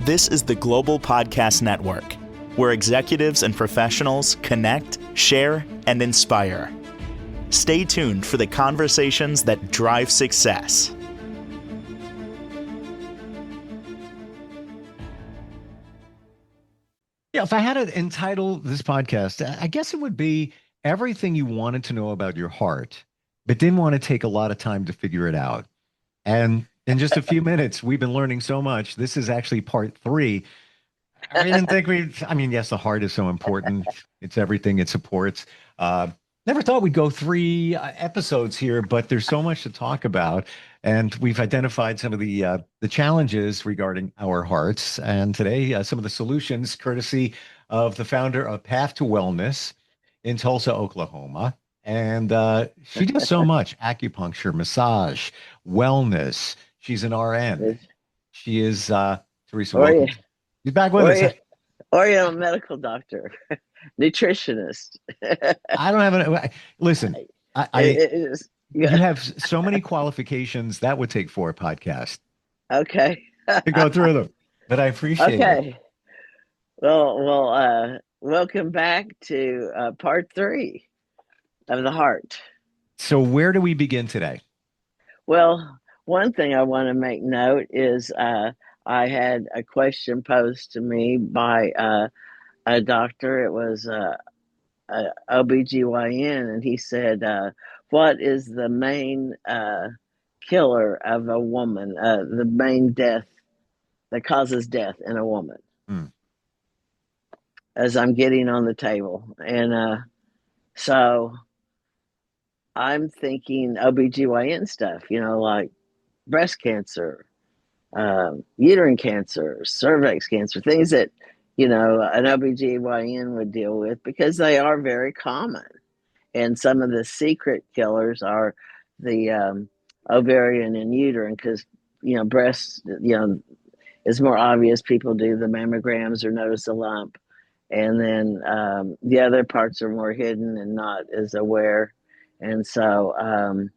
This is the Global Podcast Network, where executives and professionals connect, share, and inspire. Stay tuned for the conversations that drive success. Yeah, if I had to entitle this podcast, I guess it would be everything you wanted to know about your heart, but didn't want to take a lot of time to figure it out. And in just a few minutes, we've been learning so much. This is actually part three. We didn't think I mean, yes, the heart is so important. It's everything it supports. Never thought we'd go three episodes here, but there's so much to talk about. And we've identified some of the challenges regarding our hearts. And today, some of the solutions, courtesy of the founder of Path to Wellness in Tulsa, Oklahoma. And she does so much: acupuncture, massage, wellness. She's an RN. She is Teresa Wilkinson. She's back with us. Or you're a medical doctor, nutritionist. I don't have listen. You have so many qualifications that would take 4 podcasts. Okay. To go through them, but I appreciate it. Well, welcome back to part 3 of the heart. So where do we begin today? Well, one thing I want to make note is I had a question posed to me by a doctor. It was a OBGYN, and he said, what is the main killer of a woman, the main death that causes death in a woman? As I'm getting on the table. And so I'm thinking OBGYN stuff, like breast cancer, uterine cancer, cervix cancer, things that, an OBGYN would deal with, because they are very common. And some of the secret killers are the ovarian and uterine, because, breasts, is more obvious. People do the mammograms or notice a lump. And then the other parts are more hidden and not as aware. And so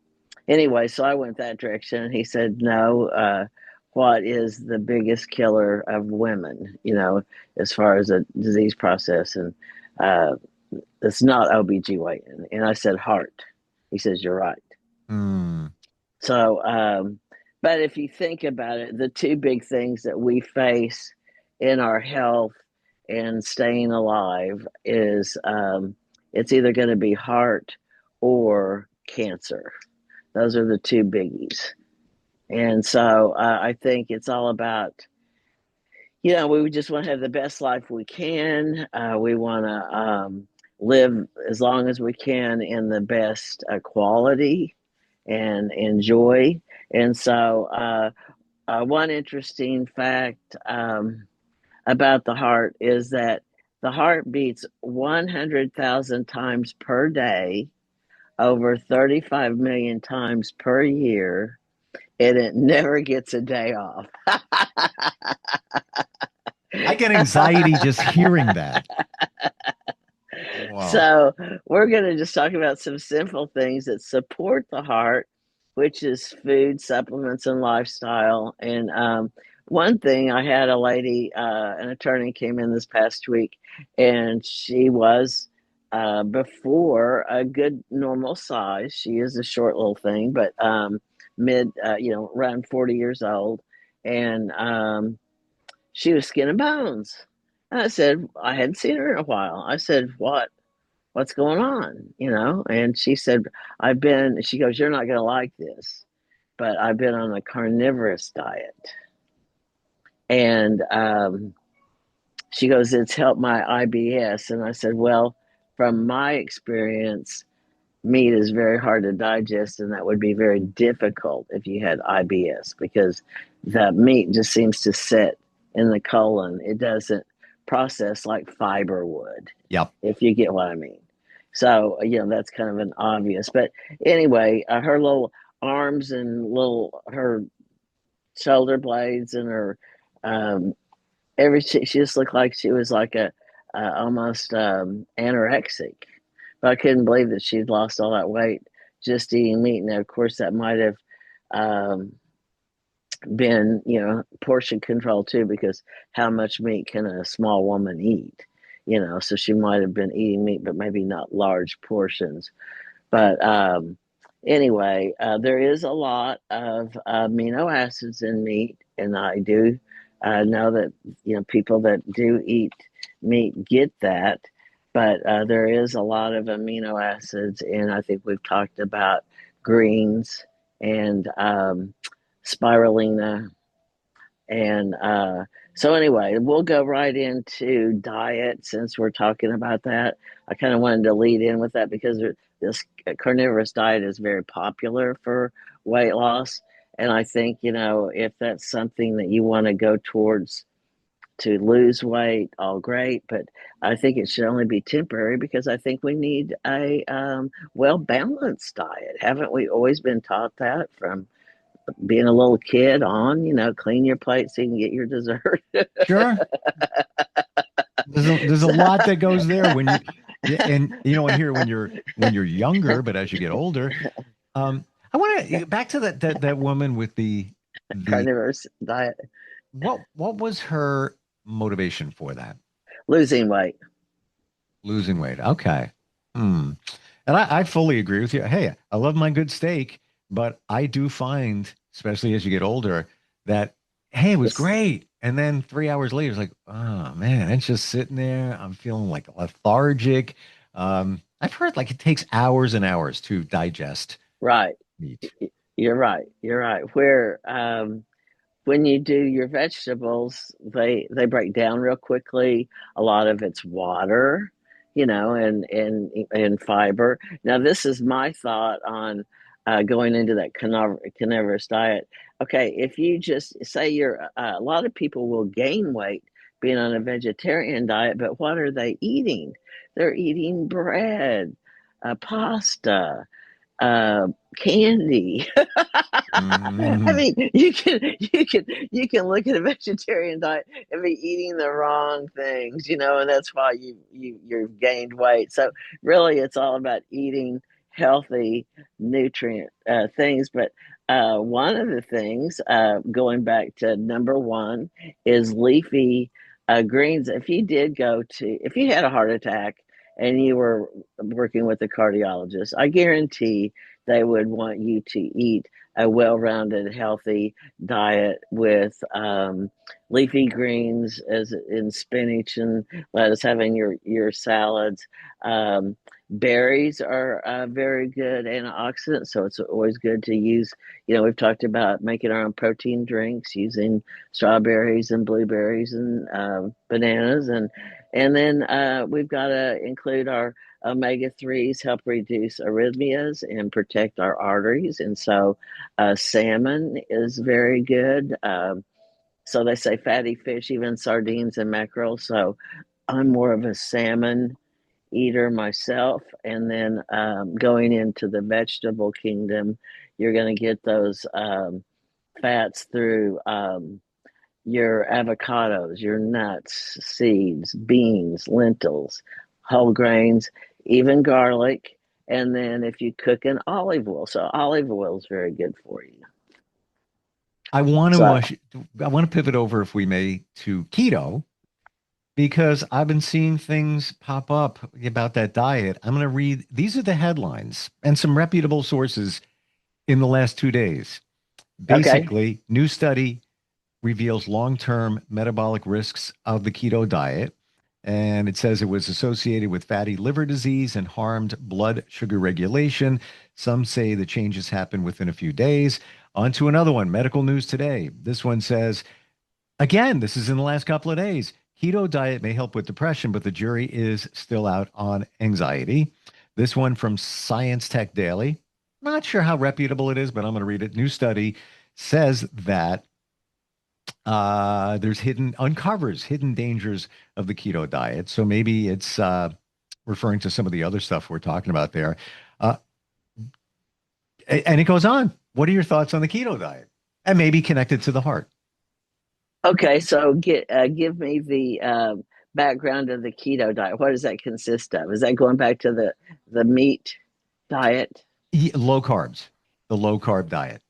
anyway, so I went that direction. He said, no, what is the biggest killer of women, as far as a disease process? And it's not OBGYN. And I said, heart. He says, you're right. So, but if you think about it, the 2 big things that we face in our health and staying alive is it's either going to be heart or cancer. Those are the 2 biggies. And so I think it's all about, we just want to have the best life we can. We want to live as long as we can in the best quality and enjoy. And so one interesting fact about the heart is that the heart beats 100,000 times per day, over 35 million times per year, and it never gets a day off. I get anxiety just hearing that. Wow. So we're going to just talk about some simple things that support the heart, which is food, supplements, and lifestyle. And one thing, I had a lady, an attorney came in this past week, and she was before a good normal size. She is a short little thing, but mid, around 40 years old. And she was skin and bones. And I said, I hadn't seen her in a while. I said, what's going on? And she said, she goes, you're not going to like this, but I've been on a carnivorous diet. And she goes, it's helped my IBS. And I said, well, from my experience, meat is very hard to digest, and that would be very difficult if you had IBS, because the meat just seems to sit in the colon. It doesn't process like fiber would. Yep. If you get what I mean. So, that's kind of an obvious. But anyway, her little arms and her shoulder blades and her she just looked like she was like a almost anorexic. But I couldn't believe that she'd lost all that weight just eating meat. And of course, that might have been, portion control too, because how much meat can a small woman eat? So she might have been eating meat, but maybe not large portions. But anyway, there is a lot of amino acids in meat, and I do know that people that do eat meat get that. But there is a lot of amino acids, and I think we've talked about greens and spirulina and so anyway, we'll go right into diet since we're talking about that. I kind of wanted to lead in with that because this carnivorous diet is very popular for weight loss. And I think, if that's something that you want to go towards to lose weight, all great. But I think it should only be temporary because I think we need a well balanced diet. Haven't we always been taught that from being a little kid on, clean your plate so you can get your dessert? Sure. There's a lot that goes there when you yeah, and here when you're younger, but as you get older, I want to back to that woman with the Carnivorous diet, what was her motivation for that? losing weight. Losing weight. Okay. Hmm. And I fully agree with you. Hey, I love my good steak, but I do find, especially as you get older, that hey, it was It's great. And then 3 hours later, it's like, oh man, it's just sitting there. I'm feeling like lethargic. I've heard like it takes hours and hours to digest right. meat. You're right. You're right. Where when you do your vegetables, they break down real quickly. A lot of it's water, and fiber. Now, this is my thought on going into that carnivorous diet. Okay, if you just say a lot of people will gain weight being on a vegetarian diet, but what are they eating? They're eating bread, pasta, uh, candy. I Mhm. mean, you can look at a vegetarian diet and be eating the wrong things, and that's why you've gained weight. So really, it's all about eating healthy, nutrient things. But one of the things, going back to number one, is leafy greens. If you had a heart attack and you were working with a cardiologist, I guarantee they would want you to eat a well-rounded, healthy diet with leafy greens, as in spinach and lettuce, having your salads. Berries are very good antioxidants, so it's always good to use. We've talked about making our own protein drinks using strawberries and blueberries and bananas, and then we've got to include our omega 3s help reduce arrhythmias and protect our arteries. And so salmon is very good. So they say fatty fish, even sardines and mackerel. So I'm more of a salmon eater myself. And then going into the vegetable kingdom, you're going to get those fats through your avocados, your nuts, seeds, beans, lentils, whole grains, even garlic. And then if you cook in olive oil, so olive oil is very good for you. I want to So, I want to pivot over, if we may, to keto because I've been seeing things pop up about that diet. I'm going to read, these are the headlines and some reputable sources in the last 2 days. okay. Basically, new study reveals long-term metabolic risks of the keto diet. And it says it was associated with fatty liver disease and harmed blood sugar regulation. Some say the changes happened within a few days. On to another one, medical news today. This one says, again, this is in the last couple of days. Keto diet may help with depression, but the jury is still out on anxiety. This one from Science Tech Daily. Not sure how reputable it is, but I'm going to read it. New study says that there's uncovers hidden dangers of the keto diet. So maybe it's referring to some of the other stuff we're talking about there. Uh, and it goes on. What are your thoughts on the keto diet? And maybe connected to the heart. Okay. So give me the background of the keto diet. What does that consist of? Is that going back to the meat diet? Low carbs, the low carb diet.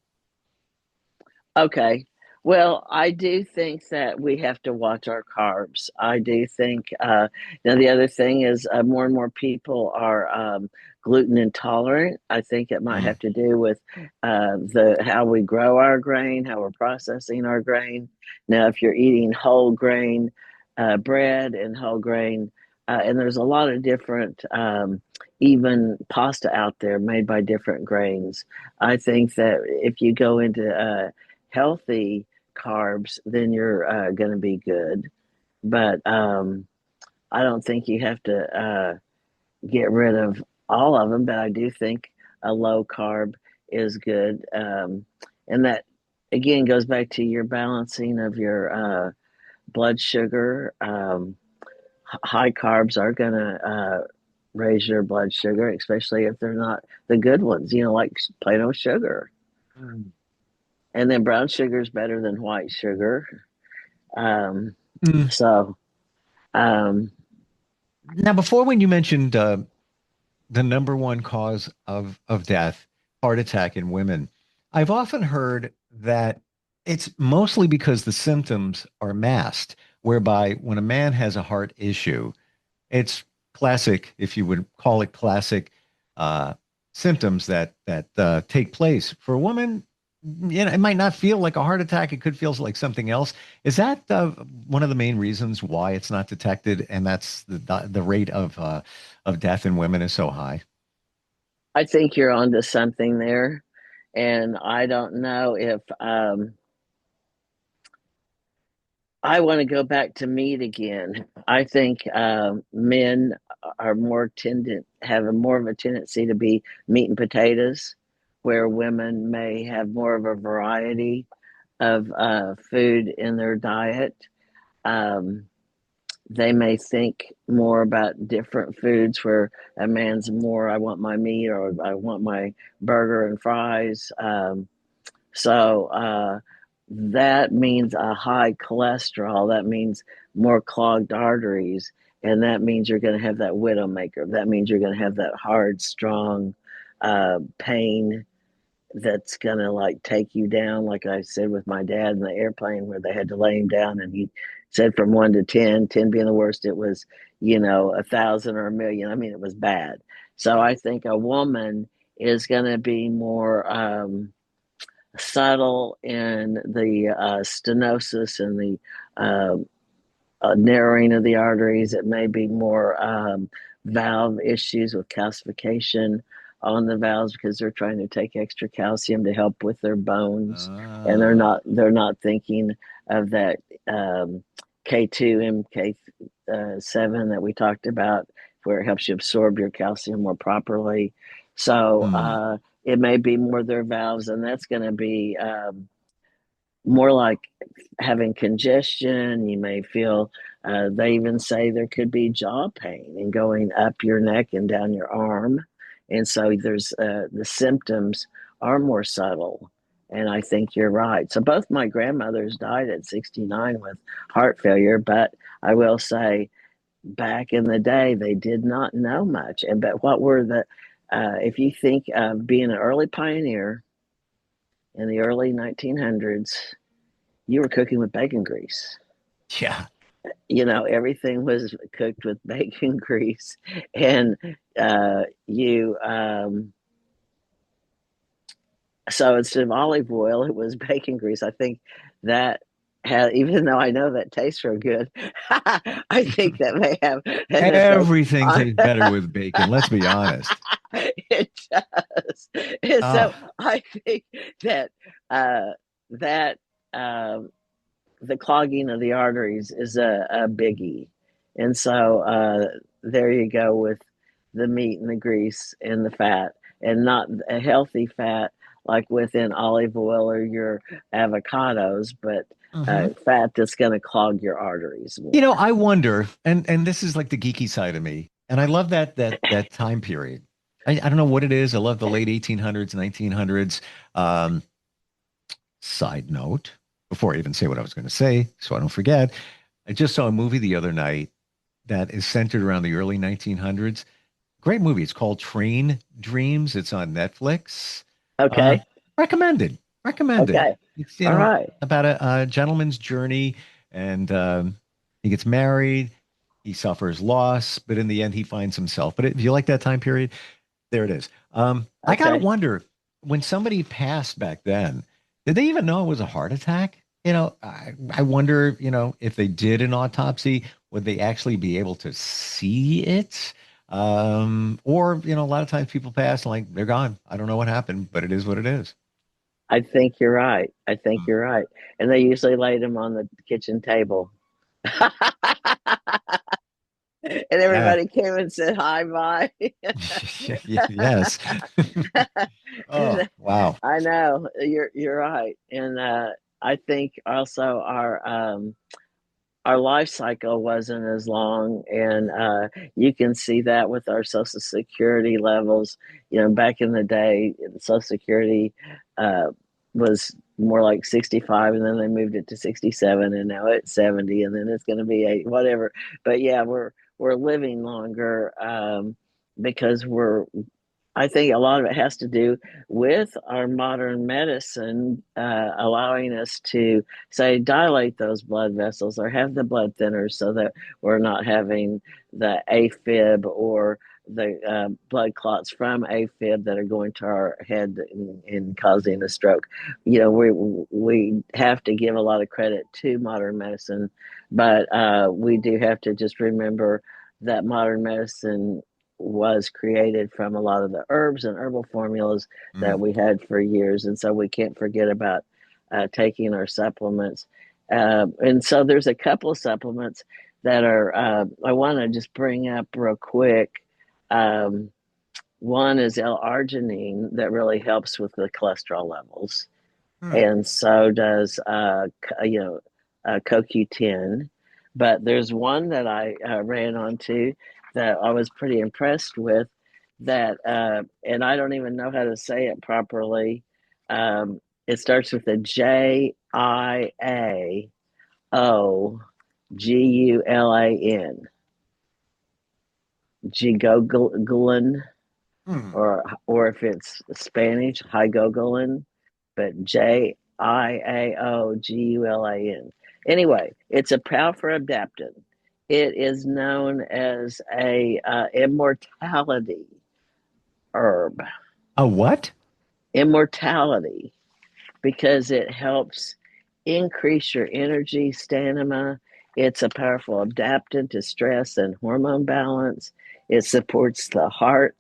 Okay. Well, I do think that we have to watch our carbs. I do think, the other thing is more and more people are gluten intolerant. I think it might Mm. have to do with the how we grow our grain, how we're processing our grain. Now, if you're eating whole grain bread and whole grain, and there's a lot of different, even pasta out there made by different grains. I think that if you go into healthy carbs, then you're going to be good. But I don't think you have to get rid of all of them. But I do think a low carb is good. And that, again, goes back to your balancing of your blood sugar. High carbs are going to raise your blood sugar, especially if they're not the good ones, like plain old sugar. Mm. And then brown sugar is better than white sugar. Um, Mm. so, um, Now, before when you mentioned the number one cause of death, heart attack in women, I've often heard that it's mostly because the symptoms are masked, whereby when a man has a heart issue, it's classic, if you would call it classic, uh, symptoms that take place. For a woman, it might not feel like a heart attack. It could feel like something else. Is that one of the main reasons why it's not detected, and that's the rate of death in women is so high? I think you're onto something there. And I don't know if I want to go back to meat again. I think men are more have a more of a tendency to be meat and potatoes, where women may have more of a variety of food in their diet. Um, they may think more about different foods where a man's more, I want my meat or I want my burger and fries. So that means a high cholesterol. That means more clogged arteries. And that means you're going to have that widowmaker. That means you're going to have that hard, strong pain that's gonna like take you down, like I said with my dad in the airplane where they had to lay him down and he said from 1 to 10, 10 being the worst, it was, 1,000 or a million. I mean, it was bad. So I think a woman is gonna be more subtle in the stenosis and the uh, narrowing of the arteries. It may be more valve issues with calcification on the valves because they're trying to take extra calcium to help with their bones, and they're Ah. not they're not thinking of that K2 MK7 that we talked about, where it helps you absorb your calcium more properly. So Hmm. it may be more their valves, and that's going to be more like having congestion. You may feel, they even say there could be jaw pain and going up your neck and down your arm. And so there's the symptoms are more subtle. And I think you're right. So both my grandmothers died at 69 with heart failure, but I will say back in the day, they did not know much. And but what were if you think of being an early pioneer in the early 1900s, you were cooking with bacon grease. Yeah. Everything was cooked with bacon grease, and you so instead of olive oil, it was bacon grease. I think that had, even though I know that tastes real good, I think that may have an effect Everything on tastes better with bacon. Let's be honest. it does. And so Oh. I think that that um, the clogging of the arteries is a biggie. And so there you go with the meat and the grease and the fat, and not a healthy fat like within olive oil or your avocados, but fat that's going to clog your arteries more. I wonder, and this is like the geeky side of me, and I love that time period. I don't know what it is. I love the late 1800s, 1900s. Um, Side note, before I even say what I was going to say, so I don't forget, I just saw a movie the other night that is centered around the early 1900s. Great movie. It's called Train Dreams. It's on Netflix. Uh, Okay. Recommended. Recommended. Okay. It's, All right. about a gentleman's journey, and he gets married, he suffers loss, but in the end, he finds himself. But if you like that time period, there it is. I gotta Okay. wonder, when somebody passed back then, did they even know it was a heart attack? I wonder, if they did an autopsy, would they actually be able to see it? Or, a lot of times people pass and like they're gone. I don't know what happened, but it is what it is. I think you're right. I think Hmm. you're right. And they usually laid them on the kitchen table. And Yeah. everybody came and said hi, bye. Yes. Oh, wow. I know you're right, and I think also our life cycle wasn't as long, and you can see that with our Social Security levels. Back in the day, Social Security uh, was more like 65, and then they moved it to 67, and now it's 70, and then it's going to be 8, whatever. But yeah, we're living longer because I think a lot of it has to do with our modern medicine allowing us to, say, dilate those blood vessels or have the blood thinners so that we're not having the AFib or the blood clots from AFib that are going to our head and causing a stroke. We have to give a lot of credit to modern medicine, but we do have to just remember that modern medicine was created from a lot of the herbs and herbal formulas that Mm. we had for years. And so we can't forget about taking our supplements. And so there's a couple of supplements that are, I want to just bring up real quick. Um, One is L-arginine that really helps with the cholesterol levels. Hmm. And so does, CoQ10. But there's one that I ran onto that I was pretty impressed with that, and I don't even know how to say it properly. It starts with a Jiaogulan, Gigogulin, Hmm. or if it's Spanish, Higogulan, but Jiaogulan. Anyway, it's a powerful adaptant. It is known as a immortality herb. A what? Immortality, because it helps increase your energy, stamina. It's a powerful adaptant to stress and hormone balance. It supports the heart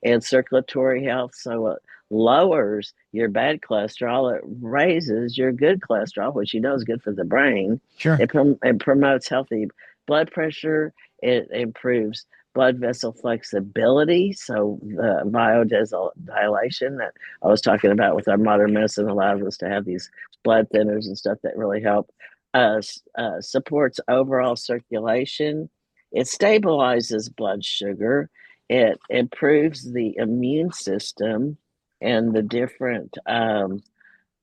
and circulatory health. So it lowers your bad cholesterol. It raises your good cholesterol, which is good for the brain. Sure. It promotes healthy blood pressure. It improves blood vessel flexibility. So the vasodilation that I was talking about with our modern medicine allows us to have these blood thinners and stuff that really help us, supports overall circulation. It stabilizes blood sugar. It improves the immune system and the different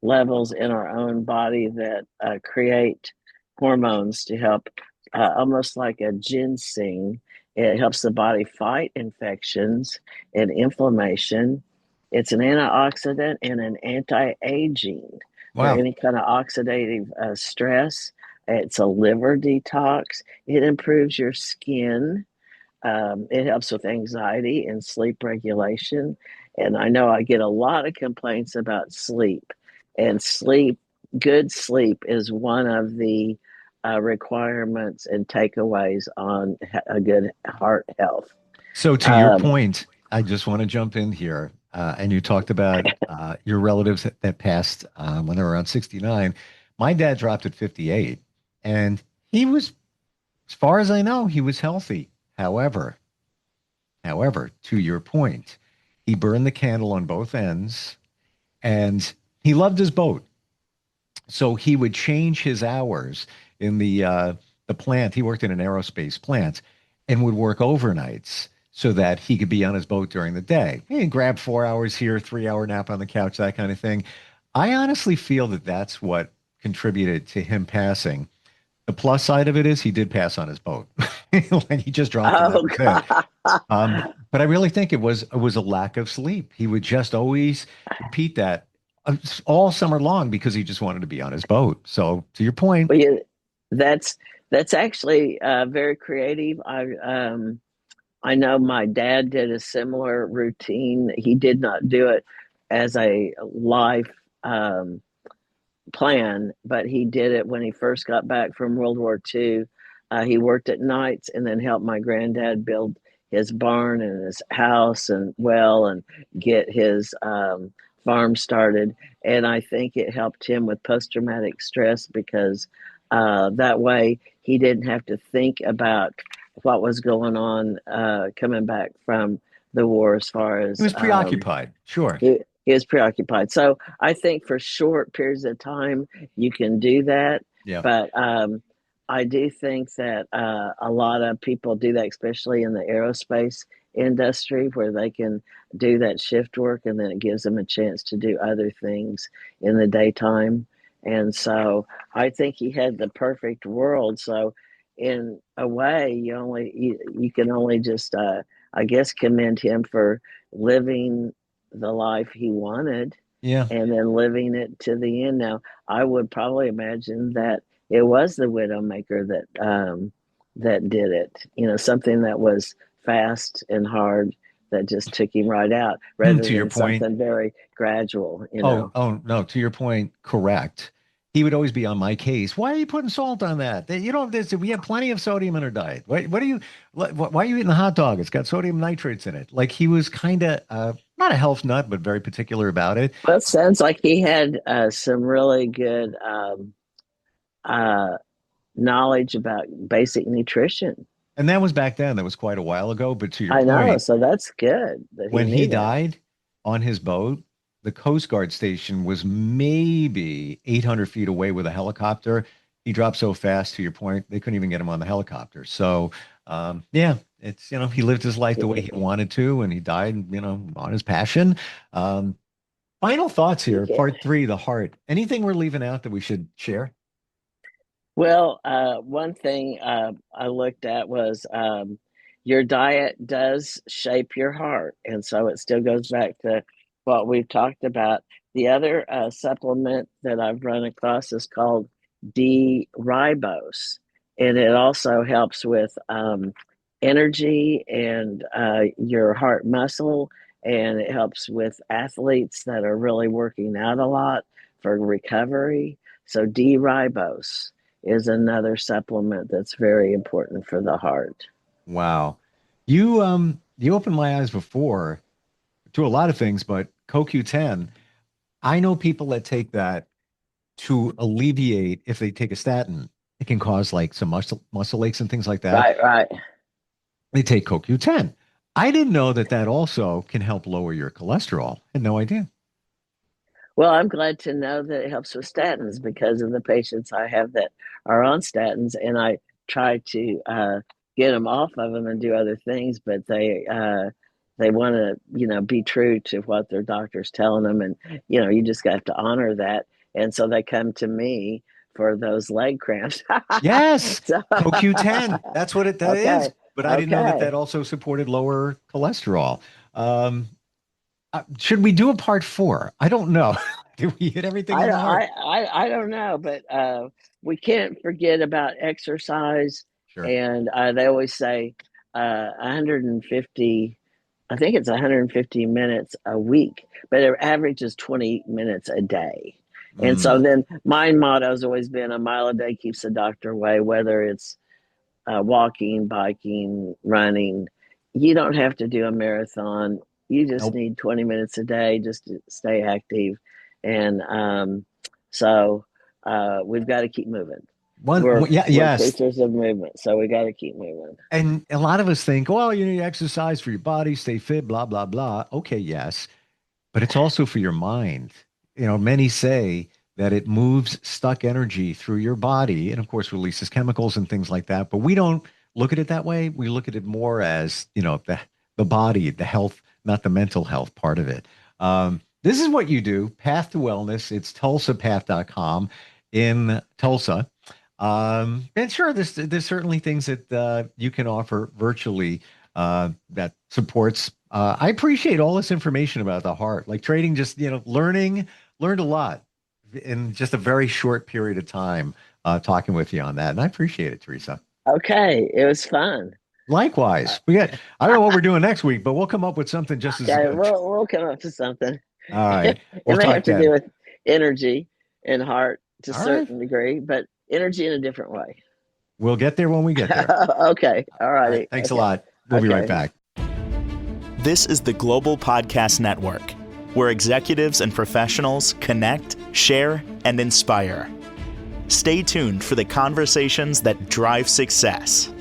levels in our own body that create hormones to help, almost like a ginseng. It helps the body fight infections and inflammation. It's an antioxidant and an anti aging for Wow. any kind of oxidative stress. It's a liver detox. It improves your skin. It helps with anxiety and sleep regulation. And I know I get a lot of complaints about sleep. And good sleep is one of the requirements and takeaways on a good heart health. So to your Um, point, I just want to jump in here. And you talked about your relatives that passed when they were around 69. My dad dropped at 58, and he was, as far as I know, he was healthy. However, to your point, he burned the candle on both ends, and he loved his boat. So he would change his hours in the plant. He worked in an aerospace plant and would work overnights so that he could be on his boat during the day. He'd grab 4 hours here, 3 hour nap on the couch, that kind of thing. I honestly feel that that's what contributed to him passing. The plus side of it is he did pass on his boat. Like he just dropped and that oh, was it. God. But I really think it was a lack of sleep. He would just always repeat that. all summer long because he just wanted to be on his boat. So to your point, Well, yeah, that's that's actually very creative. I know my dad did a similar routine. He did not do it as a life um, plan, but he did it when he first got back from World War II. He worked at nights and then helped my granddad build his barn and his house and well and get his farm started. And I think it helped him with post traumatic stress because that way he didn't have to think about what was going on coming back from the war as far he as was preoccupied. Sure. he is preoccupied. So I think for short periods of time you can do that, Yeah. but I do think that a lot of people do that, especially in the aerospace industry, where they can do that shift work, and then it gives them a chance to do other things in the daytime. And so I think he had the perfect world. So in a way, you can only just I guess commend him for living the life he wanted Yeah. and then living it to the end. Now, I would probably imagine that it was the Widowmaker that did it. Something that was fast and hard that just took him right out, rather To your than point. something very gradual. Oh, no, to your point, correct. He would always be on my case. Why are you putting salt on that? You don't, we have plenty of sodium in our diet. What are you, why are you eating the hot dog? It's got sodium nitrates in it. Like he was kind of, not a health nut, but very particular about it. Well, it sounds like he had some really good uh, knowledge about basic nutrition. And that was back then. That was quite a while ago. But to your I know, point, so that's good that he when knew he that. died on his boat, the Coast Guard station was maybe 800 feet away with a helicopter. He dropped so fast, to your point, they couldn't even get him on the helicopter. So, yeah, it's, he lived his life the way he wanted to, and he died, on his passion. Um, Final thoughts here, Yeah. part three, the heart. Anything we're leaving out that we should share? Well, one thing I looked at was your diet does shape your heart. And so it still goes back to what we've talked about. The other supplement that I've run across is called D-ribose. And it also helps with energy and your heart muscle. And it helps with athletes that are really working out a lot for recovery. So D-ribose is another supplement that's very important for the heart. Wow. You opened my eyes before to a lot of things, but CoQ10, I know people that take that to alleviate if they take a statin. It can cause like some muscle aches and things like that. Right, right. They take CoQ10. I didn't know that that also can help lower your cholesterol. Had no idea. Well, I'm glad to know that it helps with statins because of the patients I have that are on statins, and I try to get them off of them and do other things, but they want to, be true to what their doctor's telling them, and you just got to honor that, and so they come to me for those leg cramps. Yes, So, CoQ10. That's what that is. okay, But I didn't know that that okay. also supported lower cholesterol. Um, should we do a part four? I don't know. Did we hit everything I on the don't, heart? I don't know, but we can't forget about exercise. Sure. And they always say 150, I think it's 150 minutes a week, but their average is 20 minutes a day. And so Mm, then my motto has always been a mile a day keeps the doctor away, whether it's walking, biking, running. You don't have to do a marathon. You just nope. need 20 minutes a day just to stay active. And so we've got to keep moving. Yeah, We're yes. creatures of movement, so we got to keep moving. And a lot of us think, well, you need exercise for your body, stay fit, blah, blah, blah. Okay, yes. But it's also for your mind. Many say that it moves stuck energy through your body and, of course, releases chemicals and things like that. But we don't look at it that way. We look at it more as, the body, the health, not the mental health part of it. This is what you do, Path to Wellness. It's tulsapath.com in Tulsa. And sure, there's certainly things that you can offer virtually that supports. I appreciate all this information about the heart, like trading, just learning learned a lot in just a very short period of time talking with you on that. And I appreciate it, Teresa. Okay, it was fun. Likewise. I don't know what we're doing next week, but we'll come up with something just as Okay, good. we'll come up with something. All right. It We'll may talk have to then. do with energy and heart to a All right. certain degree, but energy in a different way. We'll get there when we get there. Okay, all All right. righty. Thanks a Okay. lot. We'll be right Okay. back. This is the Global Podcast Network, where executives and professionals connect, share, and inspire. Stay tuned for the conversations that drive success.